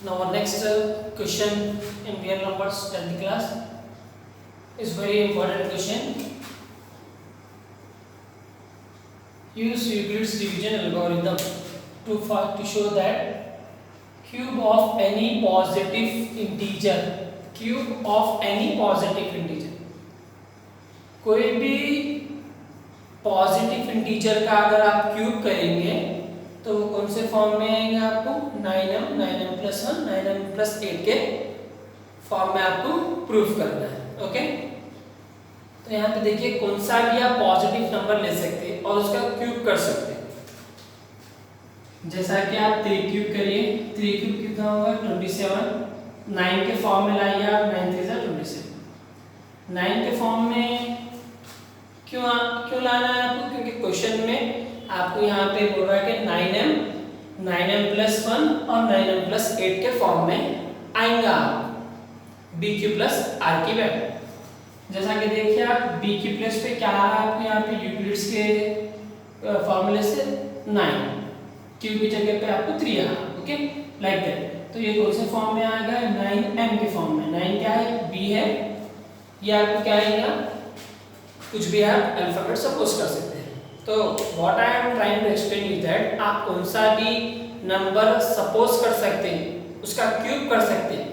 Now our next question in real numbers 10th class is very important question. Use Euclid's division algorithm to show that cube of any positive integer कोई भी positive integer का अगर आप cube करेंगे तो वो कौन से फॉर्म में आएंगे आपको 9m 9m plus 1 9m plus 8 के फॉर्म में आपको प्रूफ करना है। ओके, तो यहाँ पे देखिए कौन सा भी आप पॉजिटिव नंबर ले सकते हैं और उसका क्यूब कर सकते हैं। जैसा कि आप 3 क्यूब करिए, 3 क्यूब कितना होगा 27, 9 के फॉर्म में लाइए आप 9 3 27, 9 के फॉर्म में क्यों लाना है आपको, क्योंकि क्वेश्चन में आपको यहाँ पे बोल रहा है कि 9m plus 1 और 9m plus 8 के फॉर्म में आएगा bq plus r की वैल्यू। जैसा कि देखिए आप b की प्लेस पे क्या आ रहा है आपको यहाँ पे यूक्लिड्स के फॉर्मूले से 9, q की जगह पे आपको 3 आ रहा है। Okay, like that. तो ये कौन से फॉर्म में आएगा 9m के फॉर्म में। 9 क्या है b है, ये आपको क्या आएगा, कुछ भी आप अल्फाबेट सपोज कर सकते हैं। तो what I am trying to explain is that आप कौन सा भी नंबर सपोज कर सकते हैं, उसका क्यूब कर सकते हैं,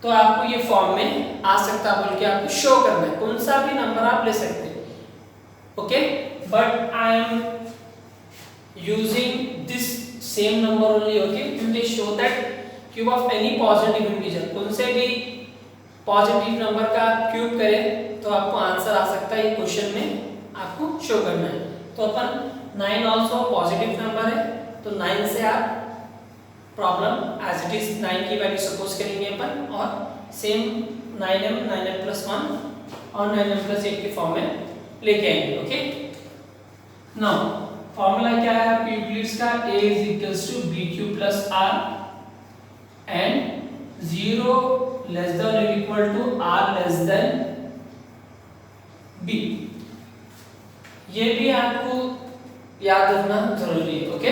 तो आपको ये फॉर्म में आ सकता है बोल के आपको शो करना है। कौन सा भी नंबर आप ले सकते हैं। Okay, but I am using this same number only. Okay, क्योंकि show that cube of any positive integer, कौन से भी पॉजिटिव नंबर का क्यूब करें तो आपको आंसर आ सकता है। ये क्वेश्चन में आपको शो करना है। तो अपन 9 आल्सो पॉजिटिव नंबर है, तो 9 से आप प्रॉब्लम एज इट इज 9 की वैल्यू सपोज करेंगे अपन और सेम 9m 9m plus 1 और 9m plus 8 के फॉर्म में लेके आएंगे। ओके, नाउ फॉर्मूला क्या है आपके यूक्लिड्स का, a is equals to bq plus r and 0 less than or equal to r less than b। ये भी आपको याद रखना जरूरी है। ओके,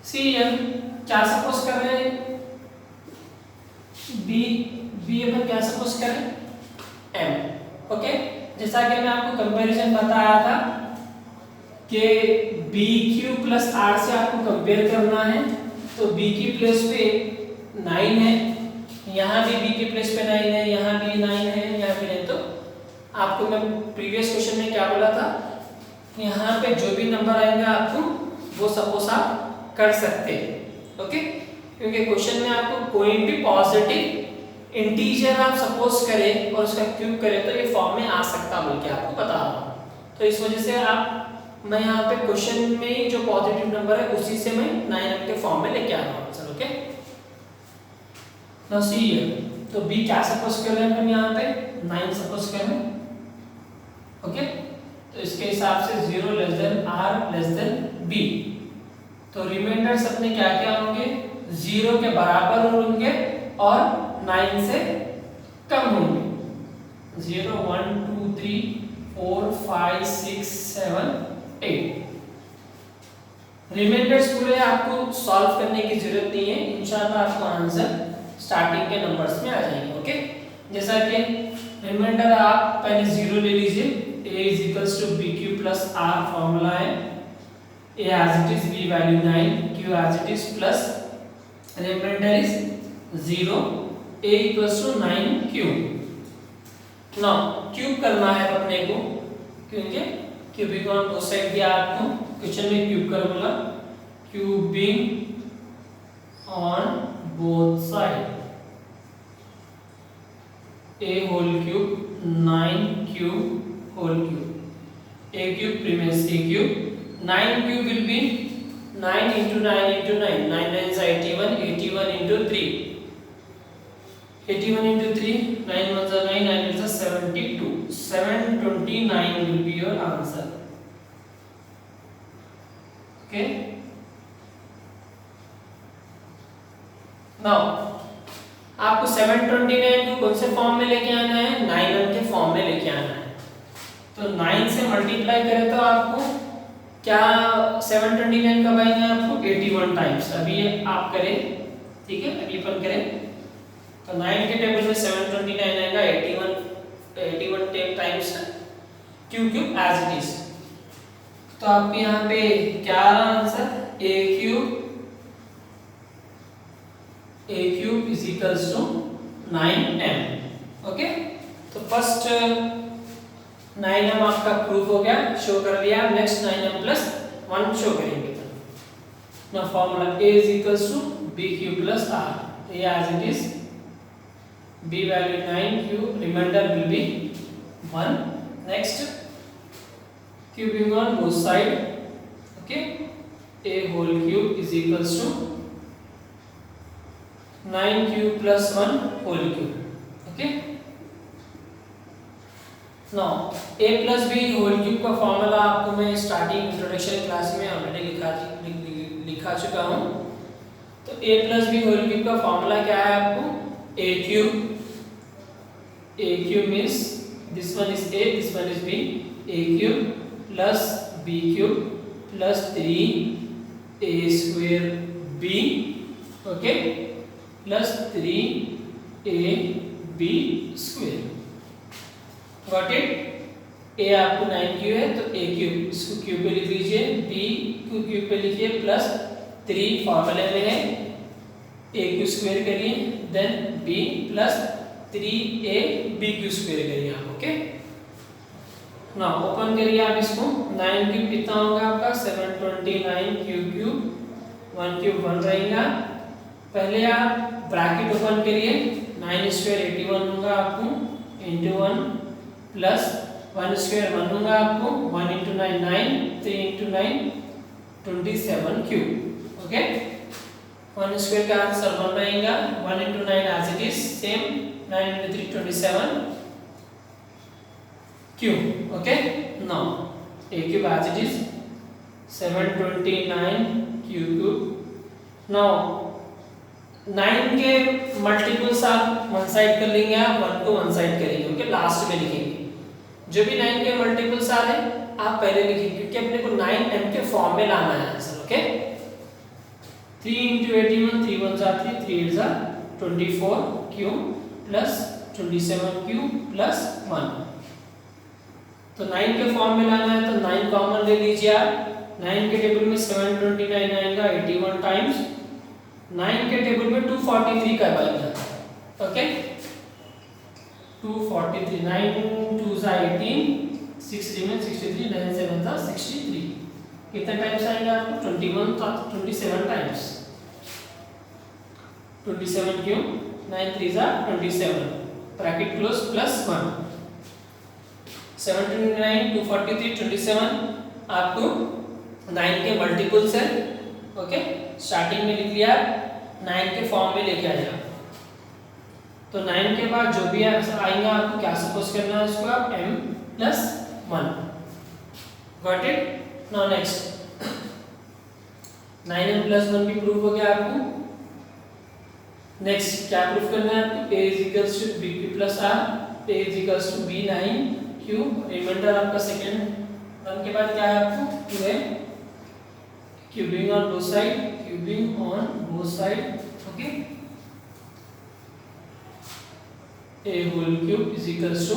सी एम क्या सपोज कर रहे हैं, बी अपन क्या सपोज करें एम। ओके, जैसा कि मैं आपको कंपैरिजन बताया था कि बी क्यू प्लस आर से आपको कंपेयर करना है, तो बी की प्लेस पे 9 है, यहाँ भी बी की प्लेस पे 9 है, यहाँ भी 9 है, यहाँ भी 9। तो आपको मैं प्रीवियस क्वेश्चन में क्या बोला था, यहाँ पे जो भी नंबर आएगा आपको वो सपोज आप कर सकते हैं। ओके, क्योंकि क्वेश्चन में आपको कोई भी पॉजिटिव इंटीजर आप सपोज करें और उसका क्यूब करें तो ये फॉर्म में आ सकता बोल के आपको बता रहा हूँ। तो इस वजह से मैं यहाँ पे क्वेश्चन में ही जो पॉजिटिव नंबर है उसी से मैं 9m के फॉर्म में लेके आ रहा हूँ answer. Okay, now see here, तो b क्या सपोज कर रहे हैं हम यहाँ पे 9 सपोज कर रहे हैं। ओके, तो इसके हिसाब से 0 less than r less than b, तो रिमाइंडर्स अपने क्या क्या होंगे, 0 के बराबर होंगे और 9 से कम होंगे। 0 1 2 3 4 5 6 7 8। रिमाइंडर्स पूरे आपको सॉल्व करने की जरूरत नहीं है, इंशाल्लाह आपको आंसर स्टार्टिंग के नंबर्स में आ जाएंगे। ओके, जैसा कि रिमाइंडर आप पहले 0 ले लीजिए, a is equals to bq plus r formula है, a as it is, b value 9, q as it is plus remainder is 0, a equals to 9q। now cube करना है अपने को, क्योंकि क्यूबिक ऑन बोथ साइड दिया आपको question में, cube कर बोला, cubing on both side a whole cube 9q whole cube, a cube remains a cube, 9 cube will be 9 into 9 into 9, 9 9s are 81, 81 into 3, 81 into 3, 9 1s are 9, 9 8s are 72, 729 will be your answer। okay, now आपको 729 को कौन से form में लेके आना है, 9m के form में लेके आना है। तो 9 से मल्टीप्लाई करें तो आपको क्या 729 कब आएंगे आपको 81 टाइम्स। अभी आप करें ठीक है, अभी अपन करें तो 9 के टेबल में 729 आएगा 81 times q cube as it is. तो आपके यहाँ पे क्या आ रहा answer a cube is equals to 9m। Okay, तो फर्स्ट 9m आपका प्रूफ हो गया, शो कर दिया। नेक्स्ट 9m प्लस 1 शो करेंगे। Now formula a is equals to b cube plus r. a as it is, b value 9 cube, remainder will be 1. Next cubing on both side. Okay, a whole cube is equals to 9 cube plus 1 whole cube. Okay, now a plus b whole cube का formula आपको मैं starting introduction class में already लिखा चुका हूँ। तो a plus b whole cube का formula क्या है आपको, a cube means this one is a, this one is b, a cube plus b cube plus 3a square b, okay, plus 3ab square. Got it? a आपको 9q है तो a cube, इसको cube पे लिख लीजिए, b को cube पे लिखिए, प्लस 3 फॉर्मूले में है, a क्यू स्क्वायर करिए, then b plus 3ab q square करिए आप। ओके, ना ओपन करिए आप इसको। 9 क्यूब कितना होगा आपका 729 क्यूब 1 क्यूब 1 रहेगा। पहले आप ब्रैकेट ओपन करिए, 9 स्क्वायर 81 होगा आपको इंटू 1 प्लस 1 स्क्वायर 1 होगा आपको, 1 into 9 9, 3 into 9 27 cube. Okay, 1 square का आंसर 1 रहेगा, 1 into 9 as it is same, 9 into 3 27 cube. Okay, now a cube as it is 729 cube. Now 9 के मल्टीपल्स आप वन साइड कर लेंगे, आप 1 को वन साइड करेंगे। ओके, लास्ट में लिखेंगे जो भी 9 के मल्टीपल्स आ रहे आप पहले लिखिए, क्योंकि अपने को 9m के फॉर्म में लाना है answer. Okay, 3 into 81, 3 1s are 3, 3 8s are 24 cube plus 27 cube plus 1। तो 9 के फॉर्म में लाना है तो 9 कॉमन ले लीजिए आप। 9 के टेबल में 729 आएगा 81 टाइम्स, 9 के टेबल में 243 करवाएंगे। Okay, 243, 9 2s are 18, 6 remain 63, 9 7s are 63। कितने टाइम्स आएगा आपको 27 टाइम्स, 27 क्यों, 9 3s are 27, bracket close plus 1, 729 243 27 आपको 9 के मल्टीपल्स है। ओके, स्टार्टिंग में लिख लिया, 9 के फॉर्म में लेके आया। तो 9 के बाद जो भी आएगा आपको क्या सपोज करना है, इसको आप m plus 1। Got it? Now next 9m plus 1 भी प्रूफ हो गया आपको। नेक्स्ट क्या प्रूफ करना है आपको, a is equals to b cube plus r, a is equals to b 9 cube, remainder आपका सेकेंड वन के बाद क्या है आपको, क्यू है, cubing on both side, cubing on both side. Okay, a whole cube is equals to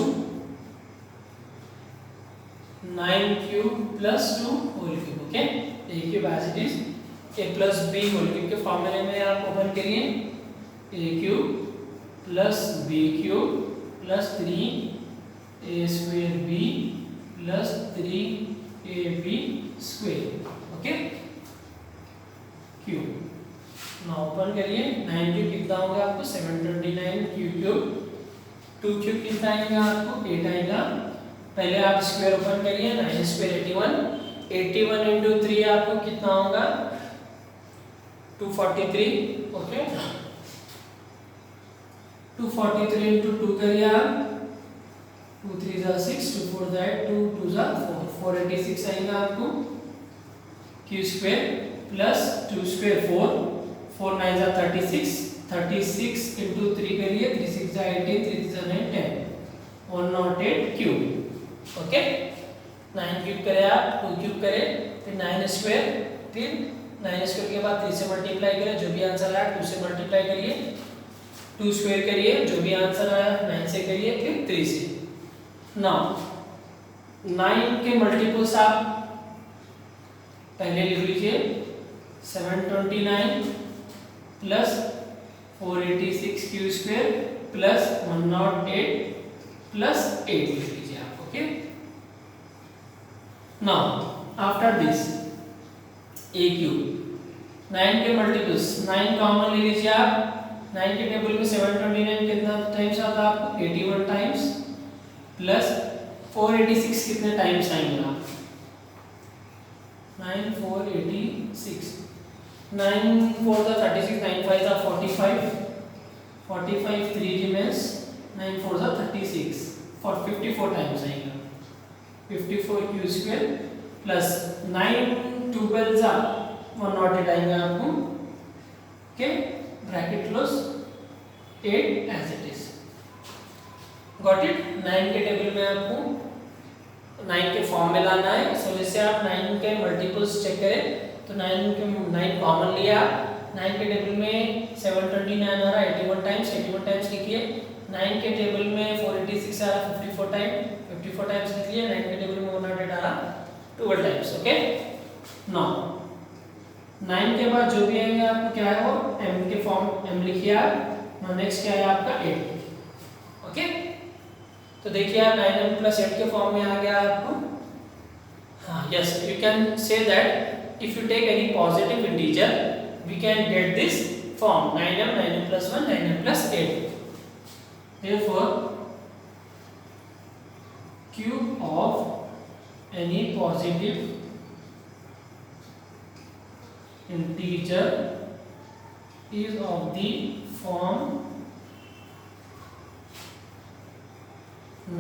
9 cube plus 2 whole cube। Okay, a cube as it is, a plus b whole cube के फॉर्मूले में आप open करिए, a cube plus b cube plus 3a square b plus 3ab square। Okay, cube ना open करिए, 9 cube कितना होगा आपको 729 क्यूब, 2 क्यूब कितना आएगा आपको 8 आएगा। पहले आप स्क्वायर ओपन करिए, 9 स्क्वायर 81, 81 इंटू 3 आपको कितना होगा 243। ओके, 243 इंटू 2 करिए आप, 2 3 जा 6, 2 4 जा 8, 2 2 जा 4, 486 आएगा आपको क्यू स्क्वायर प्लस 2 स्क्वायर 4, 4 9 जा 36, 36 इंटू 3 करिए, 3 6 जा 18, 3 3 जा 9 10, 108 क्यूब। ओके, 9 क्यूब करे आप, 2 क्यूब करे, फिर 9 स्क्वायर, फिर 9 स्क्वायर के बाद 3 से मल्टीप्लाई करें, जो भी आंसर आया 2 से मल्टीप्लाई करिए, 2 स्क्वायर करिए, जो भी आंसर आया 9 से करिए, फिर 3 से। नाउ 9 के मल्टीपल्स आप पहले लिख लीजिए, 729 plus 486 Q square plus 108 plus 8 लिख लीजिए आप। Okay, now after this A cube 9 के मल्टीपल्स 9 कॉमन ले लीजिए आप। 9 के टेबल में 729 कितना टाइम्स आता है आपको, 81 टाइम्स, प्लस 486 कितने टाइम्स आएंगे आप, 9 486, 9 4 the 36, 9 5 the 45, 45 3 remains, 9 4 the 36, for 54 times आएगा, 54 क्यू स्क्वायर प्लस 9 12 जा 108 आएगा आपको। Okay, bracket close, 8 as it is. Got it. 9 के टेबल में आपको 9 के फॉर्म में लाना है। सो जैसे आप 9 के मल्टीपल्स चेक करें तो 9 कॉमन लिया, 9 के टेबल में 729 आ रहा है 81 टाइम्स लिखिए। 9 के टेबल में 486 आ रहा है 54 टाइम्स लिखिए। 9 के टेबल में 108 आ रहा 12 टाइम्स। ओके, नाउ 9 के बाद जो भी आएंगे आपको क्या है वो m के फॉर्म, m लिखिए आप। नाउ नेक्स्ट क्या है आपका 8। ओके, तो देखिए आप 9m प्लस 8 के फॉर्म में आ गया आपको। हाँ, yes, you can say that if you take any positive integer we can get this form 9m plus 1 9m plus 8। therefore cube of any positive integer is of the form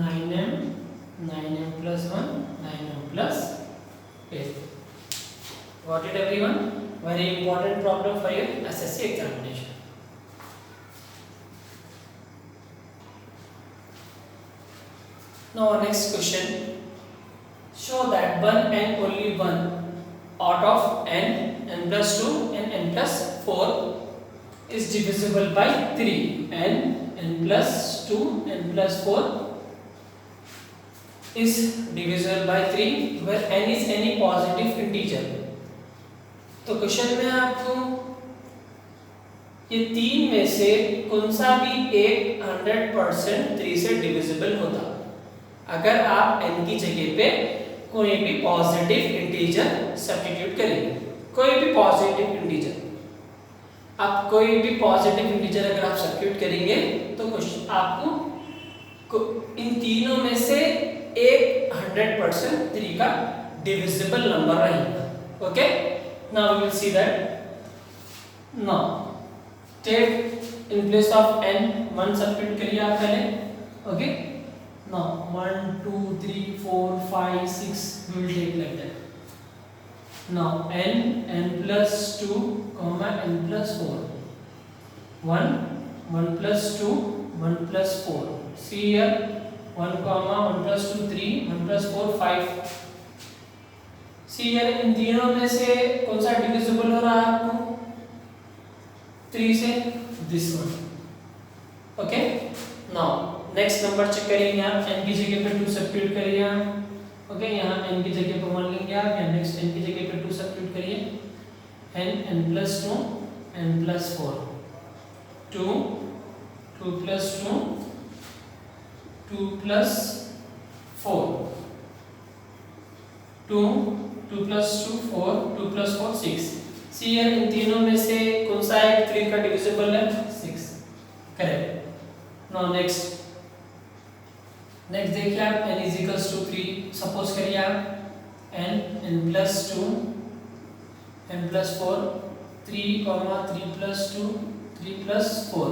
9m plus 1 9m plus 8। Got it everyone? Very important problem for your SSC examination. Now next question, show that one and only one out of n plus 2 and n plus 4 is divisible by 3, n plus 2 n plus 4 is divisible by 3 where n is any positive integer। तो question में आपको ये तीन में से कौन सा भी एक 100% 3 से डिविजिबल होता अगर आप n की जगह पे कोई भी पॉजिटिव इंटीजर सब्स्टिट्यूट करेंगे। कोई भी पॉजिटिव इंटीजर, आप कोई भी पॉजिटिव इंटीजर अगर आप सब्स्टिट्यूट करेंगे तो आपको इन तीनों में से एक 100% 3 का डिविजिबल नंबर रहेगा। Okay, now we will see that। now take in place of n 1 substitute करिए आप पहले। Okay, now 1 2 3 4 5 6 we will take like that। now n plus 2 comma n plus 4, 1 plus 2 1 plus 4, see here 1 comma 1 plus 2 3 1 plus 4 5। सी यार इन तीनों में से कौन सा divisible हो रहा है आपको 3 से, this one. Okay, now next number check करेंगे आप, n की जगह पे 2 सब्स्टिट्यूट करिए आप। ओके, यहाँ n की जगह पे 1 लेंगे आप, या नेक्स्ट n की जगह पे 2 सब्स्टिट्यूट करिए। n plus 2 n plus 4, 2 plus 2 2 plus 4, 2 plus 2 4 2 plus 4 6। सी यार इन तीनों में से कौन सा एक 3 का डिविजिबल है 6। करेक्ट। नाउ नेक्स्ट देखिए आप n is equals to 3 suppose करिए आप n plus 2 n plus 4 3 comma 3 plus 2 3 plus 4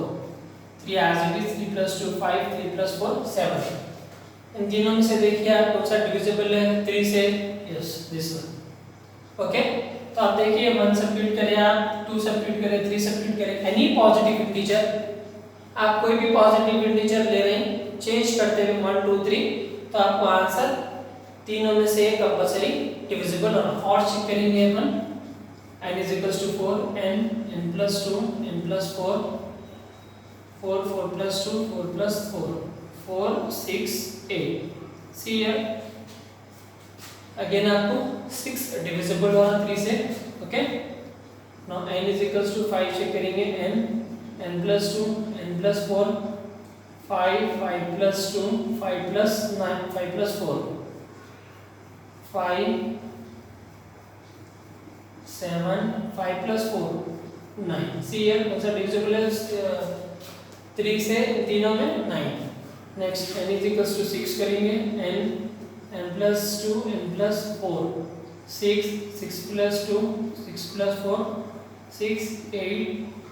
3 as it is 3 plus 2 5 3 plus 4 7। इन तीनों में से देखिए आप कौन सा डिविजिबल है 3 से, यस दिस वन। ओके, तो आप देखिए 1 सब्स्टिट्यूट करें आप, 2 सब्स्टिट्यूट करें, 3 सब्स्टिट्यूट करें, एनी पॉजिटिव इंटीजर, आप कोई भी पॉजिटिव इंटीजर ले रहे हैं चेंज करते हुए 1 2 3 तो आपको आंसर तीनों में से कंपल्सरी डिविजिबल होना। और चेक करेंगे अपन n is equals to 4, n plus 2, n plus 4, 4 plus 2, 4 plus 4, 4 6 8. See here, again आपको 6 डिविजिबल होगा 3 से. Okay, now n is equals to 5 check करेंगे. n plus 2, n plus 4, 5 plus 2, 5 plus 9, 5 plus 4, 5 7, 5 plus 4 9. See here कौन सा divisible है 3 से, तीनों में 9. Next n is equals to 6 करेंगे. n plus 2, n plus 4, 6 plus 2, 6 plus 4, 6 8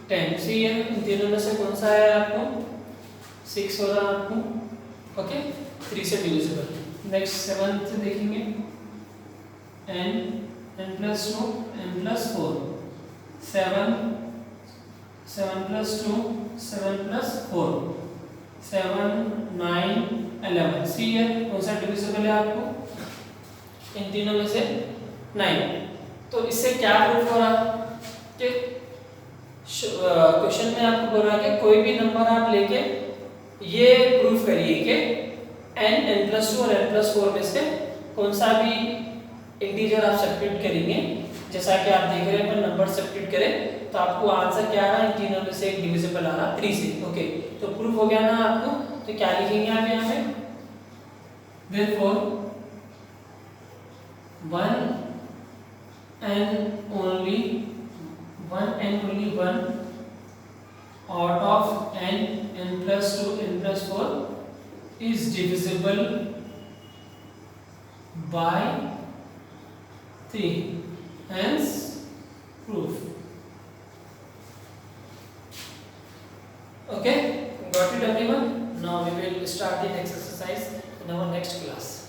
10. See here in तीनों में से कौन सा है आपको 6 हो रहा है आपको. ओके, 3 से डिविजिबल. नेक्स्ट 7th से देखेंगे. n plus 2, n plus 4, 7 plus 2, 7 plus 4, 7 9 11. See here कौन सा डिविजिबल है आपको इन तीनों में से 9. तो इससे क्या प्रूफ हो रहा कि क्वेश्चन में आपको बोल रहा है कि कोई भी नंबर आप लेके ये प्रूफ करिए कि n plus 2 और n plus 4 में से कौन सा भी इंटीजर आप सब्स्टिट्यूट करेंगे. जैसा कि आप देख रहे हैं, पर नंबर सब्स्टिट्यूट करें तो आपको आंसर क्या आ रहा है, इन तीनों में से एक डिविजिबल आ रहा 3 से. ओके, तो प्रूफ हो गया ना आपको. तो क्या लिखेंगे आप यहाँ पे, therefore 1 and only 1 out of n plus 2, n plus 4 is divisible by 3. Hence proof. Okay, got it everyone? Now we will start the next exercise in our next class.